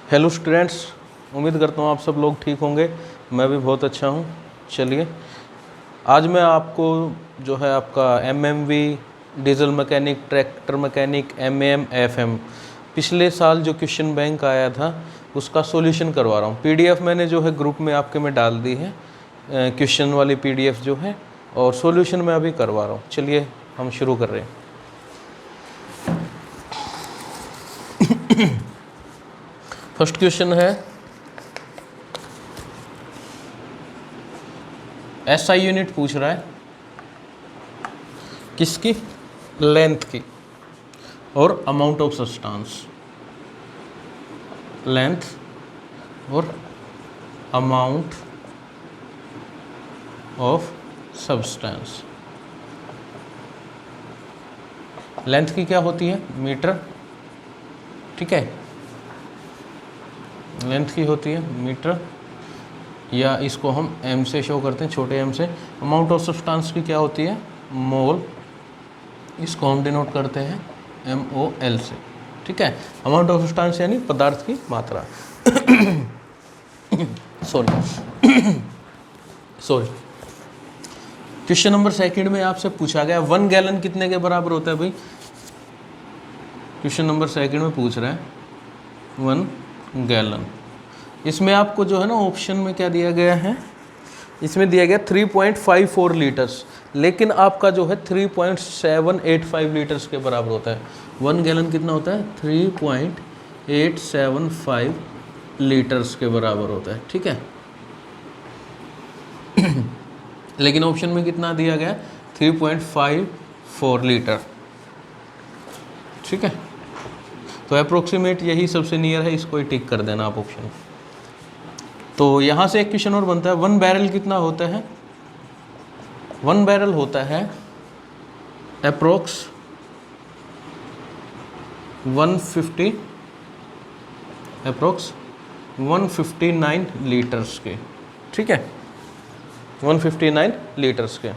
Hello students, उम्मीद करता हूँ आप सब लोग ठीक होंगे। मैं भी बहुत अच्छा हूँ। चलिए, आज मैं आपको जो है आपका MMV, diesel mechanic, tractor mechanic, MM, FM पिछले साल जो क्वेश्चन बैंक आया था उसका सॉल्यूशन करवा रहा हूँ। पीडीएफ मैंने जो है ग्रुप में आपके में डाल दी है, क्वेश्चन वाली पीडीएफ जो है, और सॉल्यूशन मैं अभी करवा रहा हूँ। चलिए हम शुरू कर रहे हैं। फर्स्ट क्वेश्चन है एसआई यूनिट पूछ रहा है किसकी, लेंथ की, और अमाउंट ऑफ सब्सटेंस, लेंथ और अमाउंट ऑफ सब्सटेंस। लेंथ की क्या होती है, मीटर, ठीक है, लेंथ की होती है मीटर, या इसको हम एम से शो करते हैं, छोटे एम से। अमाउंट ऑफ सब्सटेंस की क्या होती है, मोल, इसको हम डिनोट करते हैं MOL से, ठीक है। अमाउंट ऑफ सब्सटेंस यानी पदार्थ की मात्रा। सॉरी। क्वेश्चन नंबर सेकंड में आपसे पूछा गया 1 गैलन कितने के बराबर होता है भाई। क्वेश्चन नंबर सेकंड में पूछ रहा है 1 गैलन। इसमें आपको जो है ना ऑप्शन में क्या दिया गया है, इसमें दिया गया 3.54 लीटर्स, लेकिन आपका जो है 3.785 लीटर्स के बराबर होता है। 1 गैलन कितना होता है, 3.875 लीटर्स के बराबर होता है, ठीक है। लेकिन ऑप्शन में कितना दिया गया, 3.54 लीटर, ठीक है। तो अप्रोक्सीमेट यही सबसे नियर है, इसको ही टिक कर देना आप ऑप्शन। तो यहाँ से एक क्वेश्चन और बनता है 1 बैरल कितना होता है। 1 बैरल होता है अप्रोक्स 159 लीटर्स के, ठीक है, 159 लीटर्स के।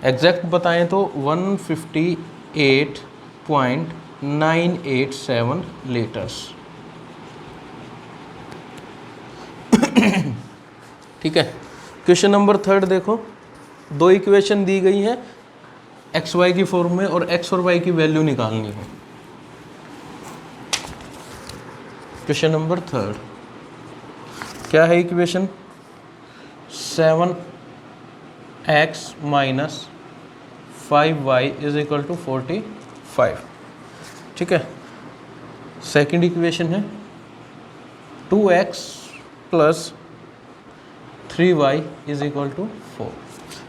एग्जैक्ट बताएं तो 158.987 लीटर्स, ठीक है। क्वेश्चन नंबर थर्ड देखो, दो इक्वेशन दी गई हैं एक्स वाई की फॉर्म में, और एक्स और वाई की वैल्यू निकालनी है। क्वेश्चन नंबर थर्ड क्या है equation, 7x minus 5y is equal to 45, ठीक है। सेकेंड इक्वेशन है 2x plus 3y is equal to 4।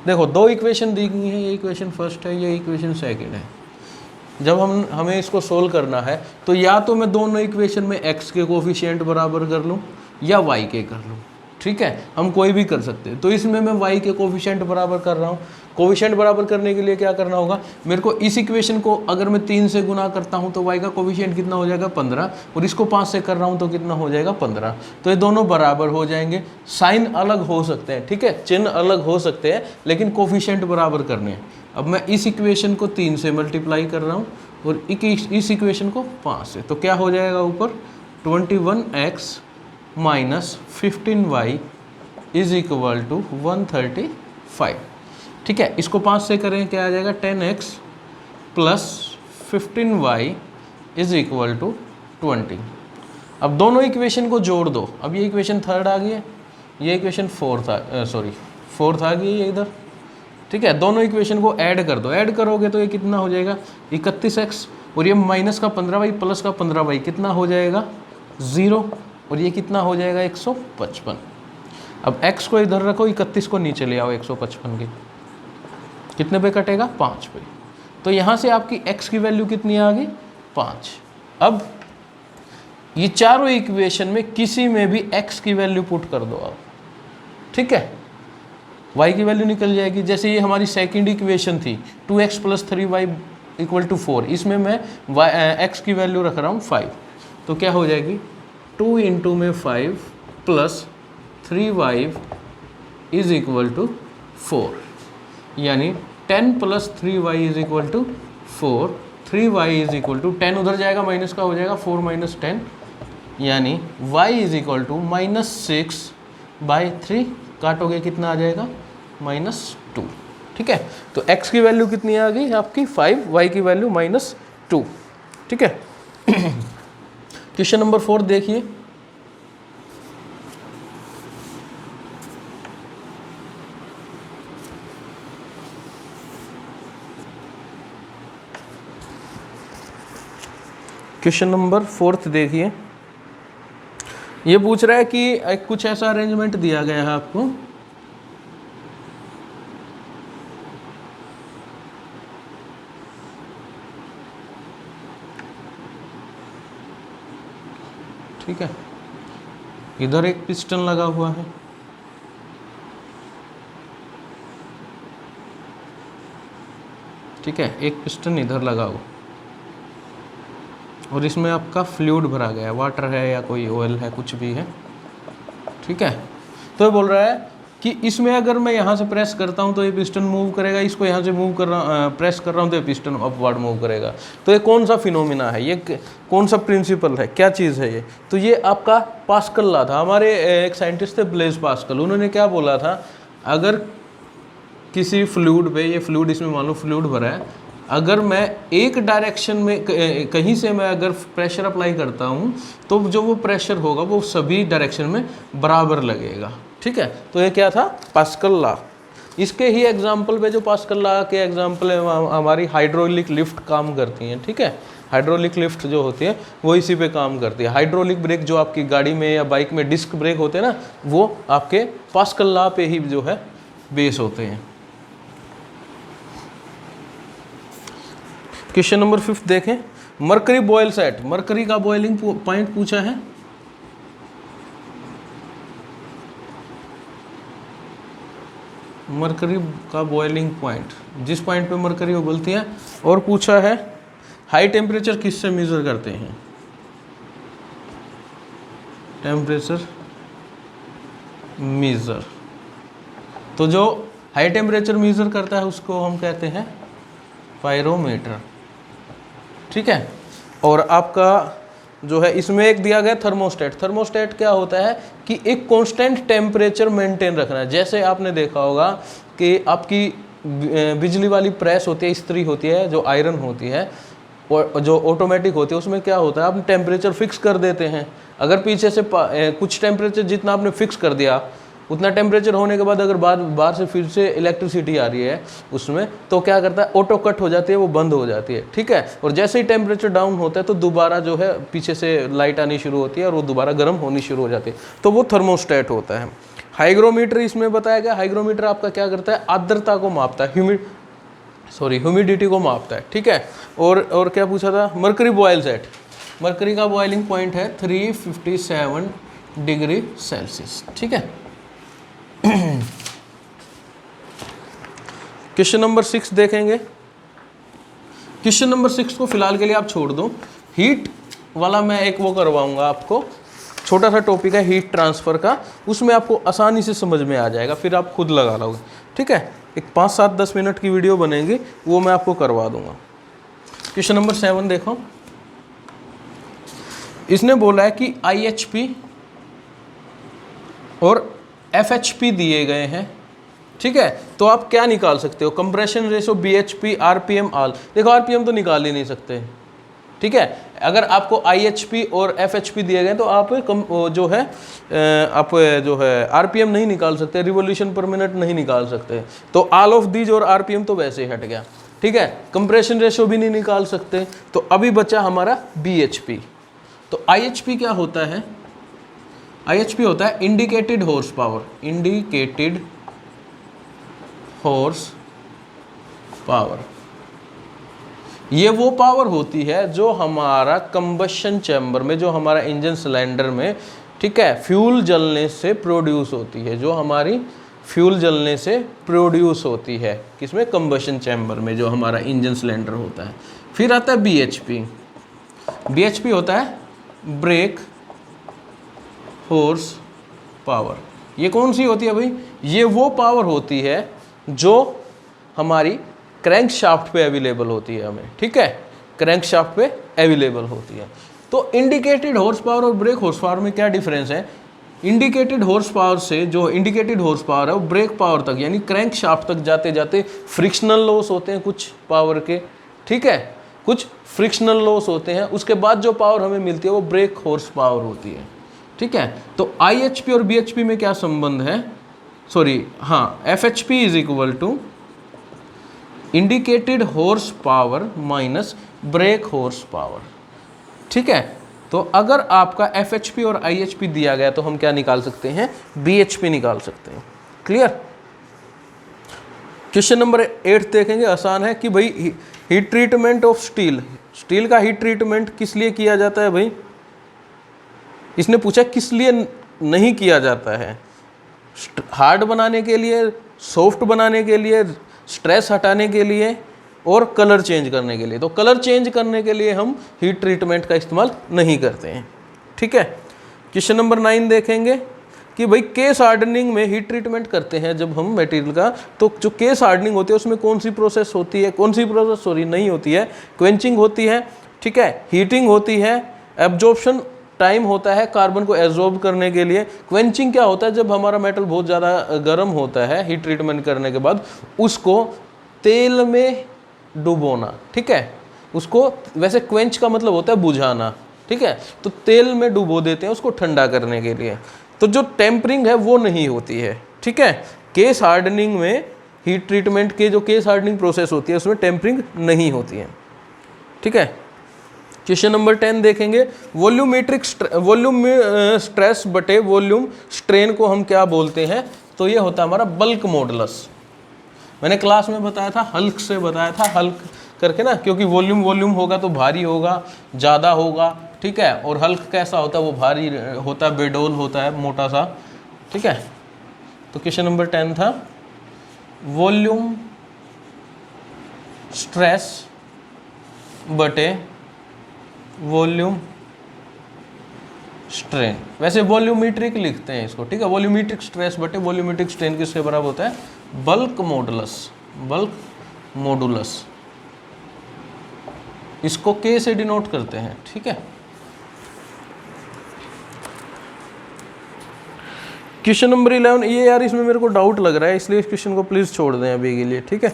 देखो दो इक्वेशन दी गई हैं, ये इक्वेशन फर्स्ट है, ये इक्वेशन सेकंड है। जब हमें इसको सोल्व करना है तो या तो मैं दोनों इक्वेशन में x के कोफिशिएंट बराबर कर लूँ या y के कर लूँ, ठीक है, हम कोई भी कर सकते हैं। तो इसमें मैं y के कोफिशिएंट बराबर कर रहा हूँ। कोफिशिएंट बराबर करने के लिए क्या करना होगा, मेरे को इस इक्वेशन को अगर मैं 3 से गुना करता हूँ तो y का कोफिशिएंट कितना हो जाएगा 15, और इसको 5 से कर रहा हूँ तो कितना हो जाएगा 15। तो ये दोनों बराबर हो जाएंगे। साइन अलग हो सकते हैं, ठीक है, चिन्ह अलग हो सकते हैं, लेकिन कोफिशिएंट बराबर करने हैं। अब मैं इस इक्वेशन को 3 से मल्टीप्लाई कर रहा हूँ और इस इक्वेशन को 5 से, तो क्या हो जाएगा ऊपर 21x minus 15y is equal to 135, ठीक है। इसको 5 से करें क्या आ जाएगा 10x plus 15y is equal to 20। अब दोनों इक्वेशन को जोड़ दो। अब ये इक्वेशन थर्ड आ गई है, ये इक्वेशन फोर्थ आ गई है इधर, ठीक है। दोनों इक्वेशन को ऐड कर दो, ऐड करोगे तो ये कितना हो जाएगा 31x, और ये माइनस का 15y प्लस का 15y कितना हो जाएगा 0, और ये कितना हो जाएगा 155। अब x को इधर रखो, 31 को नीचे ले आओ, 155 के कितने पे कटेगा 5 पे। तो यहाँ से आपकी x की वैल्यू कितनी आ गई 5। अब ये चारों इक्वेशन में किसी में भी x की वैल्यू पुट कर दो आप, ठीक है, y की वैल्यू निकल जाएगी। जैसे ये हमारी सेकंड इक्वेशन थी 2x plus 3y equal to 4, इसमें मैं x की वैल्यू रख रहा हूँ 5, तो क्या हो जाएगी 2 इंटू में 5 plus 3y is equal to 4, यानी 10 plus 3y is equal to 4, 3y is equal to 10 उधर जाएगा माइनस का हो जाएगा 4 माइनस 10 यानी y इज इक्वल टू -6/3, काटोगे कितना आ जाएगा -2। ठीक है, तो x की वैल्यू कितनी आ गई आपकी 5, y की वैल्यू -2। ठीक है। क्वेश्चन नंबर 4 देखिए। क्वेश्चन नंबर 4 देखिए, ये पूछ रहा है कि कुछ ऐसा अरेंजमेंट दिया गया है आपको, ठीक है, इधर एक पिस्टन लगा हुआ है, ठीक है, एक पिस्टन इधर लगा हुआ और इसमें आपका फ्लूइड भरा गया है, वाटर है या कोई ऑयल है, कुछ भी है। ठीक है, तो ये बोल रहा है कि इसमें अगर मैं यहाँ से प्रेस करता हूँ तो ये पिस्टन मूव करेगा, इसको यहाँ से मूव कर रहा प्रेस कर रहा हूँ तो ये पिस्टन अपवर्ड मूव करेगा। तो ये कौन सा फिनोमिना है, ये कौन सा प्रिंसिपल है, क्या चीज़ है ये? तो ये आपका पास्कल लॉ था। हमारे एक साइंटिस्ट थे ब्लेज पास्कल, उन्होंने क्या बोला था, अगर किसी फ्लूइड पे, ये फ्लूइड इसमें मान लो फ्लूइड भरा है, अगर मैं एक डायरेक्शन में कहीं से मैं अगर प्रेशर अप्लाई करता हूँ तो जो वो प्रेशर होगा वो सभी डायरेक्शन में बराबर लगेगा। ठीक है, तो ये क्या था, पास्कल लॉ। इसके ही एग्जाम्पल पे, जो पास्कल लॉ के एग्जाम्पल है, हमारी हाइड्रोलिक लिफ्ट काम करती हैं। ठीक है, हाइड्रोलिक लिफ्ट जो होती है वो इसी पे काम करती है। हाइड्रोलिक ब्रेक जो आपकी गाड़ी में या बाइक में डिस्क ब्रेक होते हैं ना, वो आपके पास्कल लॉ पे ही जो है बेस होते हैं। क्वेश्चन नंबर 5 देखें, मरकरी बॉयल सेट, मरकरी का बॉइलिंग पॉइंट पूछा है। मरकरी का बॉइलिंग पॉइंट, जिस पॉइंट पे मरकरी उबलती है, और पूछा है हाई टेम्परेचर किससे मेजर करते हैं। टेम्परेचर मेजर, तो जो हाई टेम्परेचर मेजर करता है उसको हम कहते हैं पायरोमीटर। ठीक है, और आपका जो है इसमें एक दिया गया थर्मोस्टेट। थर्मोस्टेट क्या होता है कि एक कांस्टेंट टेम्परेचर मेंटेन रखना है। जैसे आपने देखा होगा कि आपकी बिजली वाली प्रेस होती है, इस्त्री होती है, जो आयरन होती है और जो ऑटोमेटिक होती है, उसमें क्या होता है, आप टेम्परेचर फिक्स कर देते हैं। अगर पीछे से कुछ टेम्परेचर जितना आपने फिक्स कर दिया, उतना टेम्परेचर होने के बाद अगर बाहर से फिर से इलेक्ट्रिसिटी आ रही है उसमें, तो क्या करता है, ऑटो कट हो जाती है, वो बंद हो जाती है। ठीक है, और जैसे ही टेम्परेचर डाउन होता है तो दोबारा जो है पीछे से लाइट आनी शुरू होती है और वो दोबारा गर्म होनी शुरू हो जाती है, तो वो थर्मोस्टेट होता है। हाइग्रोमीटर इसमें बताया गया, हाइग्रोमीटर आपका क्या करता है, आर्द्रता को मापता है, ह्यूमिडिटी को मापता है। ठीक है, और क्या पूछा था, मरकरी बॉयल सेट, मरकरी का बॉइलिंग पॉइंट है 357 डिग्री सेल्सियस। ठीक है, क्वेश्चन नंबर 6 देखेंगे। क्वेश्चन नंबर 6 को फिलहाल के लिए आप छोड़ दो, हीट वाला मैं एक वो करवाऊंगा आपको, छोटा सा टॉपिक है हीट ट्रांसफर का, उसमें आपको आसानी से समझ में आ जाएगा, फिर आप खुद लगा लोगे। ठीक है, एक 5, 7, 10 मिनट की वीडियो बनेगी, वो मैं आपको करवा दूंगा। क्वेश्चन नंबर 7 देखो, इसने बोला है कि IHP और FHP दिए गए हैं। ठीक है, तो आप क्या निकाल सकते हो, कंप्रेशन रेशो, BHP, RPM, आल। देखो RPM तो निकाल ही नहीं सकते। ठीक है, अगर आपको IHP और FHP दिए गए तो आप जो है RPM नहीं निकाल सकते, रिवोल्यूशन पर मिनट नहीं निकाल सकते, तो ऑल ऑफ दीज और RPM तो वैसे ही हट गया। ठीक है, कंप्रेशन रेशो भी नहीं निकाल सकते, तो अभी बचा हमारा BHP। तो IHP क्या होता है, IHP होता है indicated horse power, indicated horse power. ये वो पावर होती है जो हमारा कंबशन चैम्बर में, जो हमारा इंजन सिलेंडर में, ठीक है, फ्यूल जलने से प्रोड्यूस होती है, जो हमारी फ्यूल जलने से प्रोड्यूस होती है, किसमें, कंबशन चैम्बर में, जो हमारा इंजन सिलेंडर होता है। फिर आता है BHP। BHP होता है ब्रेक हॉर्स पावर। ये कौन सी होती है भाई, ये वो पावर होती है जो हमारी क्रैंक शाफ्ट पे अवेलेबल होती है हमें। ठीक है, क्रैंक शाफ्ट पे अवेलेबल होती है। तो इंडिकेटेड हॉर्स पावर और ब्रेक हॉर्स पावर में क्या डिफरेंस है? इंडिकेटेड हॉर्स पावर से जो इंडिकेटेड हॉर्स पावर है वो ब्रेक पावर तक यानी क्रैंक शाफ्ट तक जाते जाते फ्रिक्शनल लॉस होते हैं कुछ पावर के, ठीक है, कुछ फ्रिक्शनल लॉस होते हैं, उसके बाद जो पावर हमें मिलती है वो ब्रेक हॉर्स पावर होती है, ठीक है। तो IHP और BHP में क्या संबंध है? सॉरी, हाँ, FHP is equal to indicated horse power minus brake horse power, ठीक है। तो अगर आपका FHP और IHP दिया गया तो हम क्या निकाल सकते हैं? BHP निकाल सकते हैं। क्लियर? क्वेश्चन नंबर 8 देखेंगे, आसान है कि भाई heat treatment of steel, steel का हीट ट्रीटमेंट किस लिए किया जाता है भाई? इसने पूछा किस लिए नहीं किया जाता है? हार्ड बनाने के लिए, सॉफ्ट बनाने के लिए, स्ट्रेस हटाने के लिए और कलर चेंज करने के लिए। तो कलर चेंज करने के लिए हम हीट ट्रीटमेंट का इस्तेमाल नहीं करते हैं, ठीक है। क्वेश्चन नंबर 9 देखेंगे कि भाई केस हार्डनिंग में हीट ट्रीटमेंट करते हैं जब हम मटेरियल का, तो जो केस हार्डनिंग होती है उसमें कौन सी प्रोसेस होती है? कौन सी प्रोसेस सॉरी नहीं होती है, क्वेंचिंग होती है, ठीक है, हीटिंग होती है, एब्जॉर्प्शन टाइम होता है कार्बन को एब्जॉर्ब करने के लिए। क्वेंचिंग क्या होता है? जब हमारा मेटल बहुत ज़्यादा गर्म होता है हीट ट्रीटमेंट करने के बाद उसको तेल में डुबोना, ठीक है, उसको वैसे क्वेंच का मतलब होता है बुझाना, ठीक है, तो तेल में डुबो देते हैं उसको ठंडा करने के लिए। तो जो टेम्परिंग है वो नहीं होती है, ठीक है। केस हार्डनिंग में हीट ट्रीटमेंट के जो केस हार्डनिंग प्रोसेस होती है उसमें टेम्परिंग नहीं होती है, ठीक है। क्वेश्चन नंबर 10 देखेंगे, वॉल्यूमेट्रिक वॉल्यूम स्ट्रेस बटे वॉल्यूम स्ट्रेन को हम क्या बोलते हैं? तो ये होता है हमारा बल्क मॉडुलस। मैंने क्लास में बताया था, हल्क से बताया था, हल्क करके ना, क्योंकि वॉल्यूम वॉल्यूम होगा तो भारी होगा, ज़्यादा होगा, ठीक है, और हल्क कैसा होता है? वो भारी होता है, बेडोल होता है, मोटा सा, ठीक है। तो क्वेश्चन नंबर 10 था वॉल्यूम स्ट्रेस बटे वॉल्यूम स्ट्रेन। वैसे वॉल्यूमेट्रिक लिखते हैं इसको, ठीक है, वॉल्यूमेट्रिक स्ट्रेस बटे वॉल्यूमेट्रिक स्ट्रेन किसके बराबर होता है? बल्क मॉडुलस, बल्क मॉडुलस, इसको K से डिनोट करते हैं, ठीक है। क्वेश्चन नंबर 11, ये यार इसमें मेरे को डाउट लग रहा है इसलिए इस क्वेश्चन को प्लीज छोड़ दें अभी के लिए, ठीक है।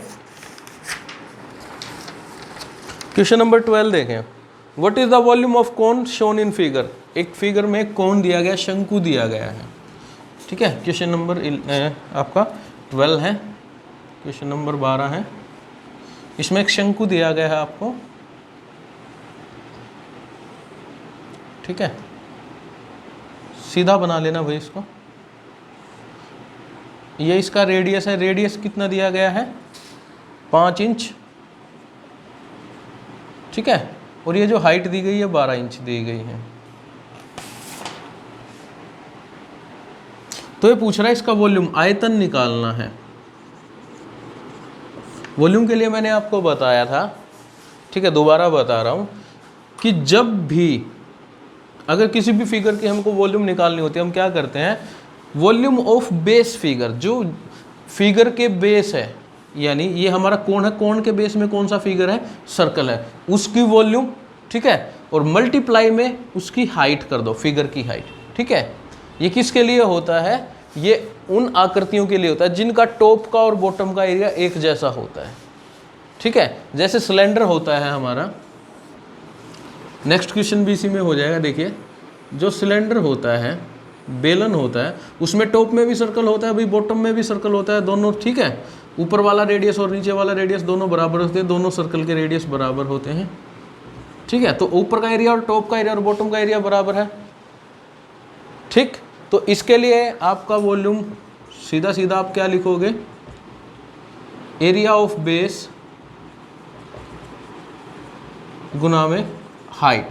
क्वेश्चन नंबर 12 देखें, what is the volume of cone shown in figure? एक फिगर में कोन दिया गया, शंकु दिया गया है, ठीक है। क्वेश्चन नंबर आपका 12 है, क्वेश्चन नंबर 12 है, इसमें एक शंकु दिया गया है आपको, ठीक है, सीधा बना लेना भाई इसको। ये इसका रेडियस है, रेडियस कितना दिया गया है? 5 इंच, ठीक है, और ये जो हाइट दी गई है 12 इंच दी गई है। तो ये पूछ रहा है इसका वॉल्यूम, आयतन निकालना है। वॉल्यूम के लिए मैंने आपको बताया था, ठीक है, दोबारा बता रहा हूं कि जब भी अगर किसी भी फिगर की हमको वॉल्यूम निकालनी होती है हम क्या करते हैं? वॉल्यूम ऑफ बेस फिगर, जो फिगर के बेस है, यानी ये हमारा कोण है, कोण के बेस में कौन सा फिगर है? सर्कल है, उसकी वॉल्यूम, ठीक है, और मल्टीप्लाई में उसकी हाइट कर दो, फिगर की हाइट, ठीक है। ये किसके लिए होता है? ये उन आकृतियों के लिए होता है जिनका टॉप का और बॉटम का एरिया एक जैसा होता है, ठीक है, जैसे सिलेंडर होता है हमारा। नेक्स्ट क्वेश्चन भी इसी में हो जाएगा। देखिए, जो सिलेंडर होता है, बेलन होता है, उसमें टॉप में भी सर्कल होता है भाई, बॉटम में भी सर्कल होता है, दोनों, ठीक है, ऊपर वाला रेडियस और नीचे वाला रेडियस दोनों बराबर होते हैं, दोनों सर्कल के रेडियस बराबर होते हैं, ठीक है। तो ऊपर का एरिया और टॉप का एरिया और बॉटम का एरिया बराबर है, ठीक। तो इसके लिए आपका वॉल्यूम सीधा सीधा आप क्या लिखोगे? एरिया ऑफ बेस गुना में हाइट।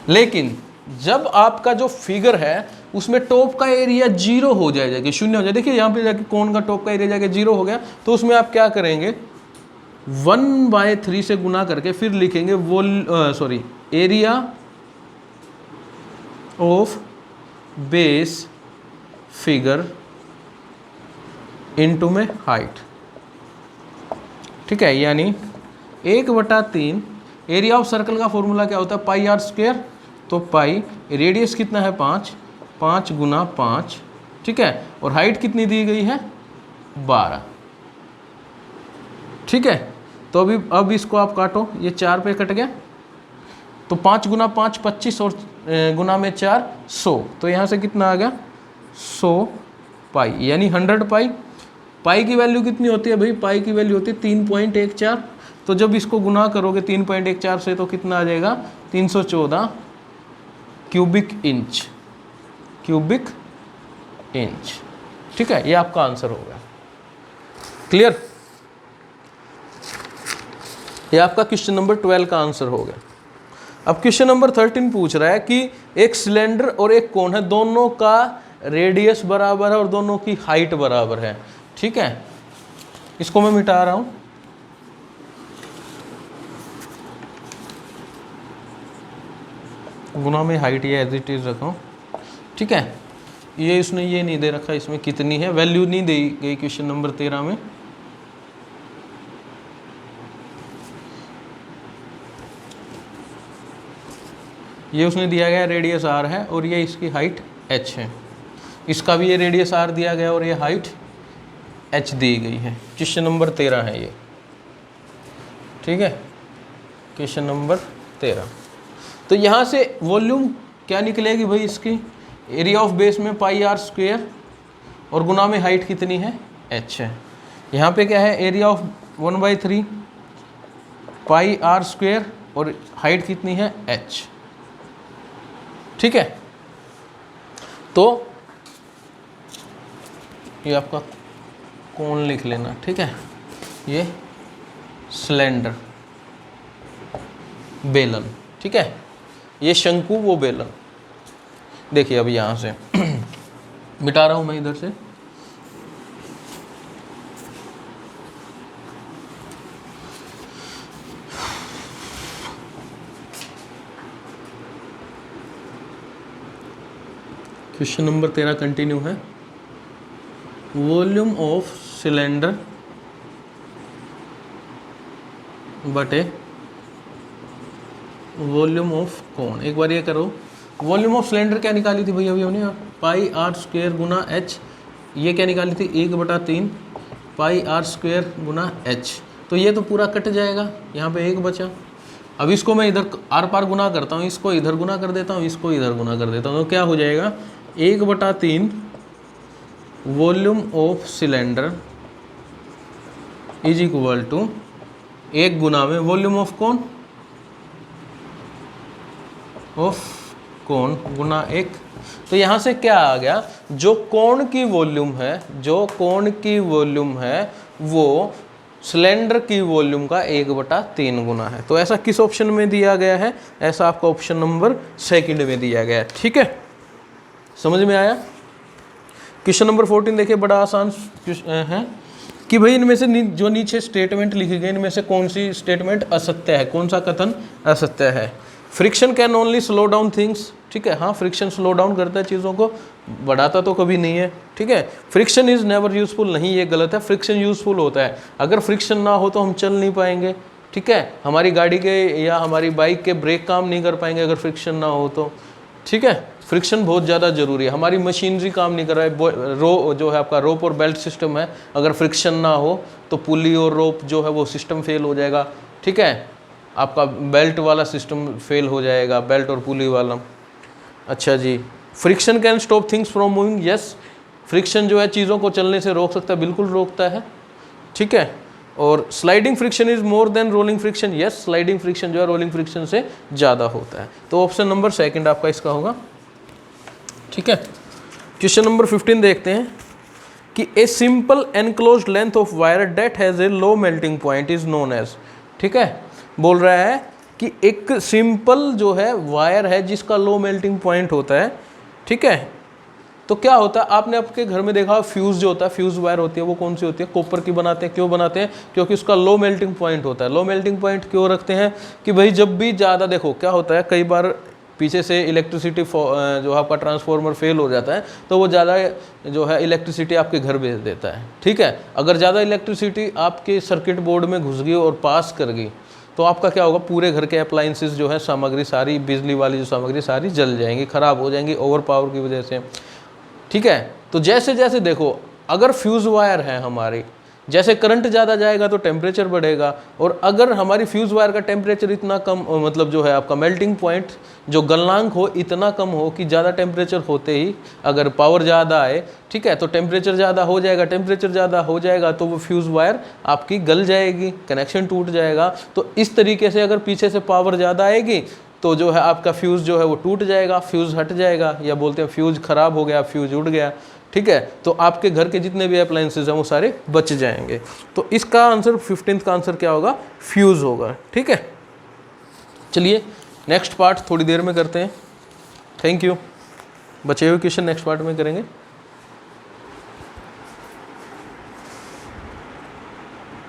लेकिन जब आपका जो फिगर है उसमें टॉप का एरिया 0 हो जाएगा, शून्य हो जाए, देखिए यहाँ पे जाके कोण का टॉप का एरिया जाके 0 हो गया, तो उसमें आप क्या करेंगे? 1/3 से गुना करके फिर लिखेंगे area of base figure into में हाइट, ठीक है, यानी 1/3 एरिया ऑफ सर्कल का फॉर्मूला क्या होता है, पाई आर स्क्वायर। तो पाई, रेडियस कितना है 5, 5 गुना 5, ठीक है, और हाइट कितनी दी गई है 12, ठीक है। तो अब इसको आप काटो, ये 4 पे कट गया, तो 5 गुना 5 25 और गुना में 4 100, तो यहाँ से कितना आ गया 100 पाई, यानी 100 पाई। पाई की वैल्यू कितनी होती है भाई, पाई की वैल्यू होती है 3.14। तो जब इसको गुना करोगे 3.14 से तो कितना आ जाएगा 314 क्यूबिक इंच, क्यूबिक इंच, ठीक है। ये आपका आंसर हो गया। क्लियर, ये आपका क्वेश्चन नंबर 12 का आंसर हो गया। अब क्वेश्चन नंबर 13 पूछ रहा है कि एक सिलेंडर और एक कोन है, दोनों का रेडियस बराबर है और दोनों की हाइट बराबर है, ठीक है। इसको मैं मिटा रहा हूं, गुना में हाइट ये एज इट इज रखा, ठीक है। ये इसने ये नहीं दे रखा, इसमें कितनी है वैल्यू नहीं दी गई क्वेश्चन नंबर 13 में। ये उसने दिया गया रेडियस r है और ये इसकी हाइट h है, इसका भी ये रेडियस r दिया गया और ये हाइट h दी गई है। क्वेश्चन नंबर 13 है ये, ठीक है, क्वेश्चन नंबर 13। तो यहाँ से वॉल्यूम क्या निकलेगी भाई, इसकी एरिया ऑफ बेस में पाई आर स्क्वायर और गुना में हाइट कितनी है h है। यहाँ पे क्या है, area of 1/3 pi r square और हाइट कितनी है h, ठीक है। तो ये आपका कोण लिख लेना, ठीक है, ये सिलेंडर बेलन, ठीक है, ये शंकु वो बेलन। देखिए अब यहाँ से मिटा रहा हूँ मैं इधर से, क्वेश्चन नंबर 13 कंटिन्यू है। वॉल्यूम ऑफ सिलेंडर बटे वॉल्यूम ऑफ कोन। एक बार ये करो, वॉल्यूम ऑफ सिलेंडर क्या निकाली थी भैया अभी हमने, पाई आर स्क्वायर गुना h। ये क्या निकाली थी 1/3 पाई आर स्क्वायर गुना h। तो ये तो पूरा कट जाएगा, यहाँ पे 1 बचा। अब इसको मैं इधर आर पार गुना करता हूँ, इसको इधर गुना कर देता हूँ, इसको इधर गुना कर देता हूँ, तो क्या हो जाएगा 1/3 volume of cylinder is equal to 1 गुना में वॉल्यूम ऑफ कोन गुना 1। तो यहाँ से क्या आ गया, जो कोण की वॉल्यूम है, जो कोण की वॉल्यूम है वो सिलेंडर की वॉल्यूम का 1/3 गुना है। तो ऐसा किस ऑप्शन में दिया गया है, ऐसा आपका ऑप्शन नंबर 2 में दिया गया है, ठीक है। समझ में आया। क्वेश्चन नंबर 14 देखिए, बड़ा आसान है कि भाई इनमें से जो नीचे स्टेटमेंट लिखी गई इनमें से कौन सी स्टेटमेंट असत्य है, कौन सा कथन असत्य है। Friction can only slow down things, ठीक है, हाँ फ्रिक्शन स्लो डाउन करता है चीज़ों को, बढ़ाता तो कभी नहीं है, ठीक है। फ्रिक्शन इज़ नेवर यूजफुल, नहीं ये गलत है, फ्रिक्शन यूजफुल होता है। अगर फ्रिक्शन ना हो तो हम चल नहीं पाएंगे, ठीक है, हमारी गाड़ी के या हमारी बाइक के ब्रेक काम नहीं कर पाएंगे अगर फ्रिक्शन ना हो तो, ठीक है। फ्रिक्शन बहुत ज़्यादा ज़रूरी है, हमारी मशीनरी काम नहीं कर रहा है, रो जो है आपका रोप और बेल्ट सिस्टम है, अगर फ्रिक्शन ना हो तो पुली और रोप जो है वो सिस्टम फेल हो जाएगा, ठीक है, आपका बेल्ट वाला सिस्टम फेल हो जाएगा, बेल्ट और पुली वाला। अच्छा जी, friction can stop things from moving, yes, friction जो है चीज़ों को चलने से रोक सकता है, बिल्कुल रोकता है, ठीक है। और sliding friction is more than rolling friction, yes, sliding friction जो है रोलिंग फ्रिक्शन से ज़्यादा होता है। तो ऑप्शन नंबर 2 आपका इसका होगा, ठीक है। क्वेश्चन नंबर 15 देखते हैं कि a simple enclosed length of wire that has a low melting point is known as, ठीक है, बोल रहा है कि एक सिंपल जो है वायर है जिसका लो मेल्टिंग पॉइंट होता है, ठीक है। तो क्या होता है, आपने आपके घर में देखा फ्यूज़ जो होता है, फ्यूज़ वायर होती है, वो कौन सी होती है, कॉपर की बनाते हैं। क्यों बनाते हैं, क्योंकि उसका लो मेल्टिंग पॉइंट होता है। लो मेल्टिंग पॉइंट क्यों रखते हैं कि भाई जब भी ज़्यादा, देखो क्या होता है, कई बार पीछे से इलेक्ट्रिसिटी जो आपका ट्रांसफार्मर फेल हो जाता है तो वो ज़्यादा जो है इलेक्ट्रिसिटी आपके घर भेज देता है, ठीक है। अगर ज़्यादा इलेक्ट्रिसिटी आपके सर्किट बोर्ड में घुस गई और पास कर गई तो आपका क्या होगा, पूरे घर के अप्लाइंसेस जो है, सामग्री सारी, बिजली वाली जो सामग्री सारी जल जाएंगी, ख़राब हो जाएंगी ओवर पावर की वजह से। ठीक है, तो जैसे जैसे देखो, अगर फ्यूज़ वायर है हमारी, जैसे करंट ज़्यादा जाएगा तो टेम्परेचर बढ़ेगा, और अगर हमारी फ्यूज़ वायर का टेम्परेचर इतना कम, मतलब जो है आपका मेल्टिंग पॉइंट, जो गलनांक हो, इतना कम हो कि ज़्यादा टेम्परेचर होते ही अगर पावर ज़्यादा आए, ठीक है, तो टेम्परेचर ज़्यादा हो जाएगा, टेम्परेचर ज़्यादा हो जाएगा तो वो फ्यूज़ वायर आपकी गल जाएगी, कनेक्शन टूट जाएगा। तो इस तरीके से अगर पीछे से पावर ज़्यादा आएगी तो जो है आपका फ्यूज़ जो है वो टूट जाएगा, फ्यूज़ हट जाएगा, या बोलते हैं फ्यूज़ ख़राब हो गया, फ्यूज़ उड़ गया। ठीक है, तो आपके घर के जितने भी अप्लायंसेज हैं वो सारे बच जाएंगे। तो इसका आंसर 15th का आंसर क्या होगा, फ्यूज़ होगा। ठीक है, चलिए नेक्स्ट पार्ट थोड़ी देर में करते हैं। Thank you. बचे हुए क्वेश्चन नेक्स्ट पार्ट में करेंगे।